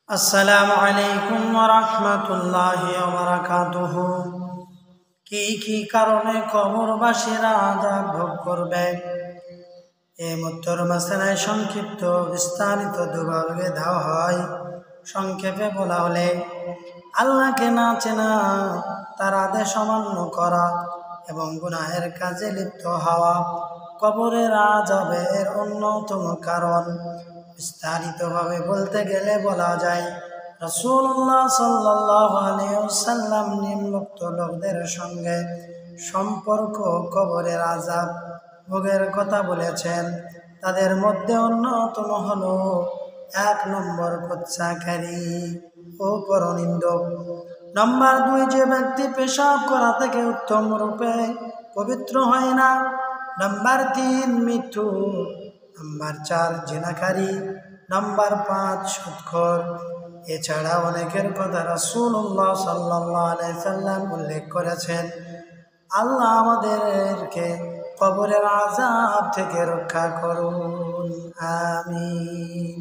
আসসালামু আলাইকুম ওয়া রাহমাতুল্লাহি ওয়া বারাকাতুহু। কি কারণে কবরবাসীরা আযাব ভোগ করবে? এই উত্তর মাসআলায় সংক্ষিপ্ত বিস্তারিত দুভাগে দেওয়া হয়। সংক্ষেপে বলা হলে, আল্লাহকে না চেনা, তার আদেশ অমান্য করা এবং গুনাহের কাজে লিপ্ত হওয়া কবরের আযাবের অন্যতম কারণ। বিস্তারিতভাবে বলতে গেলে বলা যায়, রাসূলুল্লাহ সাল্লাল্লাহু আলাইহি ওয়াসাল্লাম নিম্নোক্ত লোকদের সঙ্গে সম্পর্ক কবরের আযাব ভোগের কথা বলেছেন। তাদের মধ্যে অন্যতম হলো 1 নম্বর কুৎসাকারী ও পরনিন্দক। নাম্বার 2, যে ব্যক্তি পেশাব করা থেকে উত্তম রূপে পবিত্র হয় না। নাম্বার 3, মৃত্যু। নাম্বার 4, জিনাকারী। নাম্বার 5, সুদখোর। এছাড়া অনেকের কথা রাসূলুল্লাহ সাল্লাল্লাহু আলাইহি সাল্লাম উল্লেখ করেছেন। আল্লাহ আমাদেরকে কবরের আযাব থেকে রক্ষা করুন, আমিন।